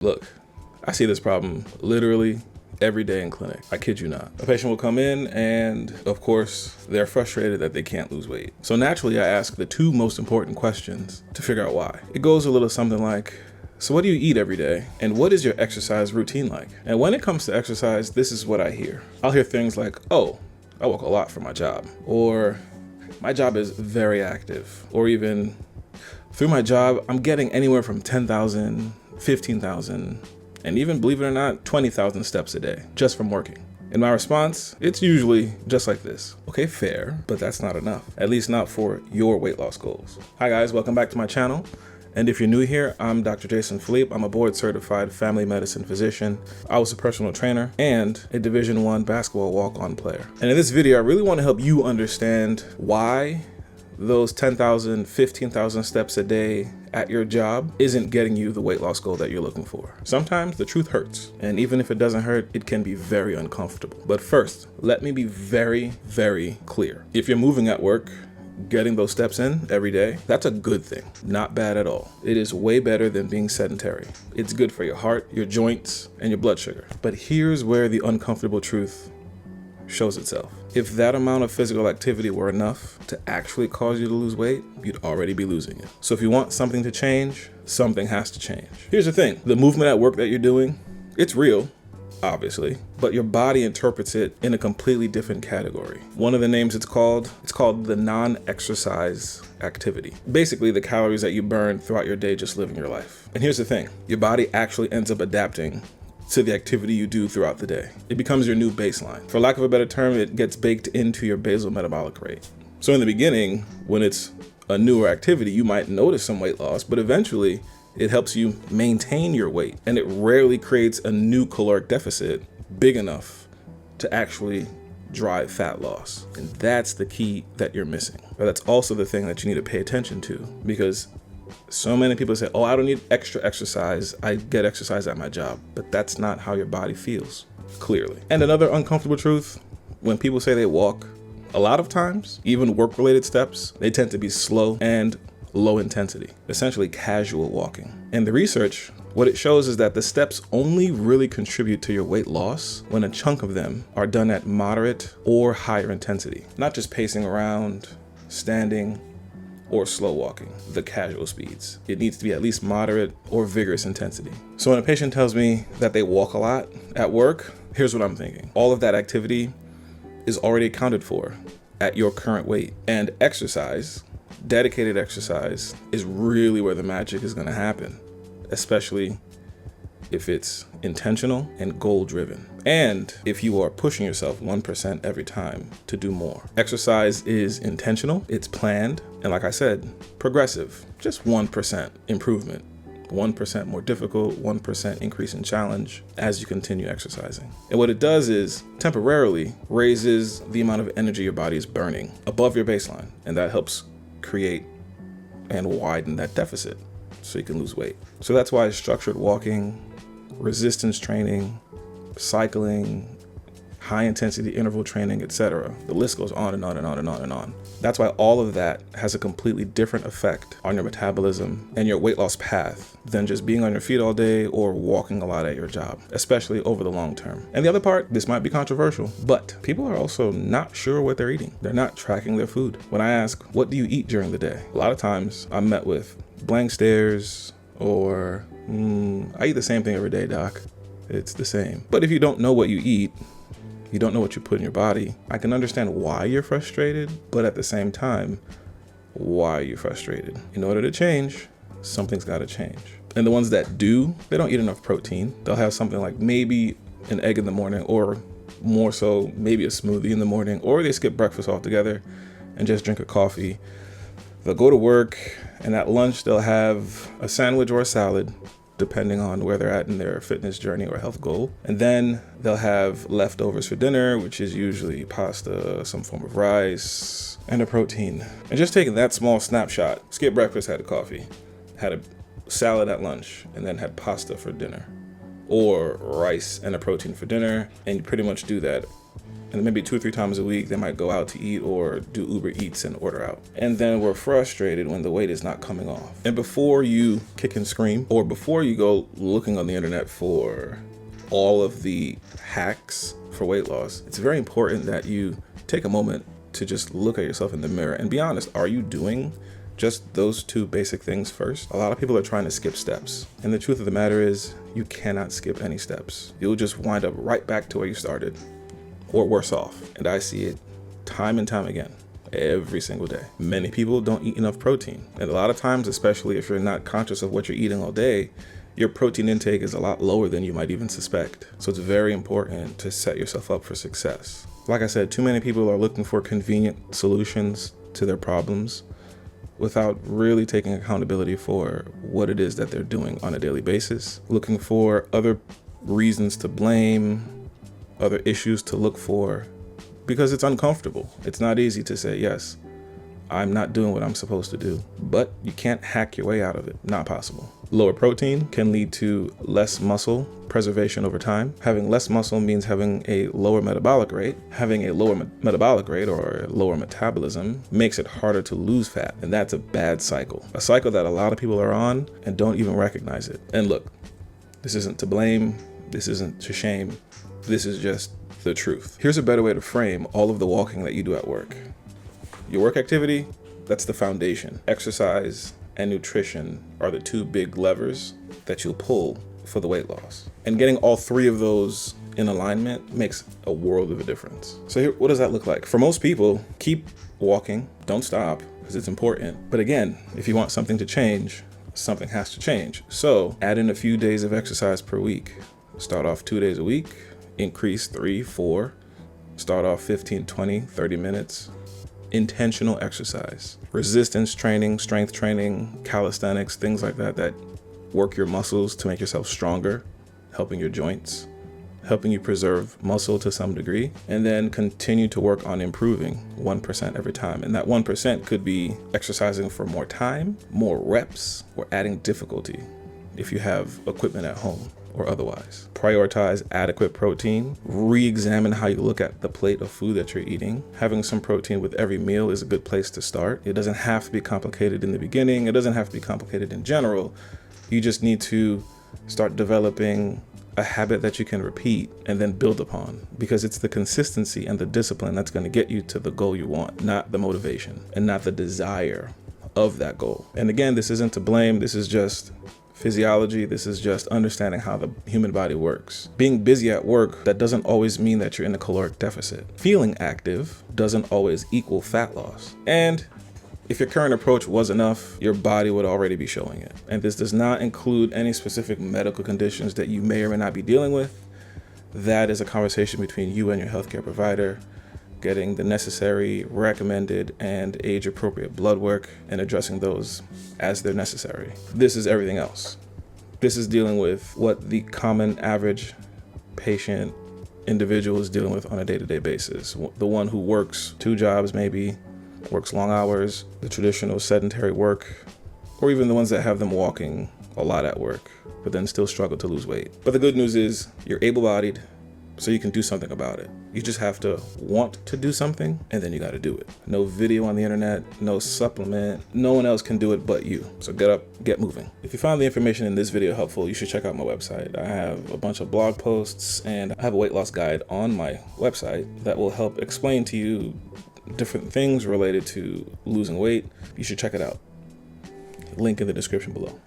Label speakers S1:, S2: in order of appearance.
S1: Look, I see this problem literally every day in clinic. I kid you not. A patient will come in and, of course, they're frustrated that they can't lose weight. So naturally, I ask the two most important questions to figure out why. It goes a little something like, so what do you eat every day? And what is your exercise routine like? And when it comes to exercise, this is what I hear. I'll hear things like, oh, I walk a lot for my job. Or my job is very active. Or even, through my job, I'm getting anywhere from 10,000, 15,000, and even, believe it or not, 20,000 steps a day just from working. In my response, it's usually just like this. Okay, fair, but that's not enough. At least not for your weight loss goals. Hi guys, welcome back to my channel. And if you're new here, I'm Dr. Philippe. I'm a board certified family medicine physician. I was a personal trainer and a Division I basketball walk-on player. And in this video, I really want to help you understand why those 10,000, 15,000 steps a day at your job isn't getting you the weight loss goal that you're looking for. Sometimes the truth hurts, and even if it doesn't hurt, it can be very uncomfortable. But first, let me be very, very clear. If you're moving at work, getting those steps in every day, that's a good thing. Not bad at all. It is way better than being sedentary. It's good for your heart, your joints, and your blood sugar. But here's where the uncomfortable truth shows itself. If that amount of physical activity were enough to actually cause you to lose weight, you'd already be losing it. So if you want something to change, something has to change. Here's the thing, the movement at work that you're doing, it's real, obviously, but your body interprets it in a completely different category. One of the names it's called the non-exercise activity. Basically the calories that you burn throughout your day just living your life. And here's the thing, your body actually ends up adapting to the activity you do throughout the day. It becomes your new baseline. For lack of a better term, it gets baked into your basal metabolic rate. So in the beginning, when it's a newer activity, you might notice some weight loss, but eventually it helps you maintain your weight, and it rarely creates a new caloric deficit big enough to actually drive fat loss. And that's the key that you're missing. But that's also the thing that you need to pay attention to, because so many people say, oh, I don't need extra exercise. I get exercise at my job. But that's not how your body feels, clearly. And another uncomfortable truth, when people say they walk, a lot of times, even work-related steps, they tend to be slow and low intensity, essentially casual walking. And the research, what it shows is that the steps only really contribute to your weight loss when a chunk of them are done at moderate or higher intensity, not just pacing around, standing, or slow walking, the casual speeds. It needs to be at least moderate or vigorous intensity. So when a patient tells me that they walk a lot at work, here's what I'm thinking. All of that activity is already accounted for at your current weight. And exercise, dedicated exercise, is really where the magic is gonna happen, especially if it's intentional and goal-driven. And if you are pushing yourself 1% every time to do more. Exercise is intentional, it's planned, and like I said, progressive. Just 1% improvement, 1% more difficult, 1% increase in challenge as you continue exercising. And what it does is temporarily raises the amount of energy your body is burning above your baseline, and that helps create and widen that deficit so you can lose weight. So that's why structured walking, resistance training, cycling, high intensity interval training, etc. The list goes on and on and on and on and on. That's why all of that has a completely different effect on your metabolism and your weight loss path than just being on your feet all day or walking a lot at your job, especially over the long term. And the other part, this might be controversial, but people are also not sure what they're eating. They're not tracking their food. When I ask, what do you eat during the day? A lot of times I'm met with blank stares or, I eat the same thing every day, doc. It's the same. But if you don't know what you eat, you don't know what you put in your body, I can understand why you're frustrated, but at the same time, why you're frustrated. In order to change, something's gotta change. And the ones that do, they don't eat enough protein. They'll have something like maybe an egg in the morning, or more so, maybe a smoothie in the morning, or they skip breakfast altogether and just drink a coffee. They'll go to work, and at lunch, they'll have a sandwich or a salad, depending on where they're at in their fitness journey or health goal. And then they'll have leftovers for dinner, which is usually pasta, some form of rice, and a protein. And just taking that small snapshot, skipped breakfast, had a coffee, had a salad at lunch, and then had pasta for dinner, or rice and a protein for dinner. And you pretty much do that And maybe 2 or 3 times a week, they might go out to eat or do Uber Eats and order out. And then we're frustrated when the weight is not coming off. And before you kick and scream, or before you go looking on the internet for all of the hacks for weight loss, it's very important that you take a moment to just look at yourself in the mirror and be honest. Are you doing just those 2 basic things first? A lot of people are trying to skip steps. And the truth of the matter is, you cannot skip any steps. You'll just wind up right back to where you started, or worse off. And I see it time and time again, every single day. Many people don't eat enough protein. And a lot of times, especially if you're not conscious of what you're eating all day, your protein intake is a lot lower than you might even suspect. So it's very important to set yourself up for success. Like I said, too many people are looking for convenient solutions to their problems without really taking accountability for what it is that they're doing on a daily basis, looking for other reasons to blame, other issues to look for, because it's uncomfortable. It's not easy to say, yes, I'm not doing what I'm supposed to do, but you can't hack your way out of it. Not possible. Lower protein can lead to less muscle preservation over time. Having less muscle means having a lower metabolic rate. Having a lower metabolic rate or lower metabolism makes it harder to lose fat. And that's a bad cycle. A cycle that a lot of people are on and don't even recognize it. And look, this isn't to blame. This isn't to shame. This is just the truth. Here's a better way to frame all of the walking that you do at work. Your work activity, that's the foundation. Exercise and nutrition are the 2 big levers that you'll pull for the weight loss. And getting all 3 of those in alignment makes a world of a difference. So here, what does that look like? For most people, keep walking, don't stop, because it's important. But again, if you want something to change, something has to change. So add in a few days of exercise per week. Start off 2 days a week, increase 3, 4, start off 15, 20, 30 minutes. Intentional exercise, resistance training, strength training, calisthenics, things like that, that work your muscles to make yourself stronger, helping your joints, helping you preserve muscle to some degree, and then continue to work on improving 1% every time. And that 1% could be exercising for more time, more reps, or adding difficulty if you have equipment at home or otherwise. Prioritize adequate protein. Re-examine how you look at the plate of food that you're eating. Having some protein with every meal is a good place to start. It doesn't have to be complicated in the beginning. It doesn't have to be complicated in general. You just need to start developing a habit that you can repeat and then build upon, because it's the consistency and the discipline that's going to get you to the goal you want, not the motivation and not the desire of that goal. And again, this isn't to blame. This is just physiology. This is just understanding how the human body works. Being busy at work, that doesn't always mean that you're in a caloric deficit. Feeling active doesn't always equal fat loss. And if your current approach was enough, your body would already be showing it. And this does not include any specific medical conditions that you may or may not be dealing with. That is a conversation between you and your healthcare provider, getting the necessary, recommended, and age-appropriate blood work and addressing those as they're necessary. This is everything else. This is dealing with what the common average patient individual is dealing with on a day-to-day basis. The one who works 2 jobs maybe, works long hours, the traditional sedentary work, or even the ones that have them walking a lot at work, but then still struggle to lose weight. But the good news is you're able-bodied, so you can do something about it. You just have to want to do something, and then you got to do it. No video on the internet, no supplement. No one else can do it but you. So get up, get moving. If you found the information in this video helpful, you should check out my website. I have a bunch of blog posts, and I have a weight loss guide on my website that will help explain to you different things related to losing weight. You should check it out. Link in the description below.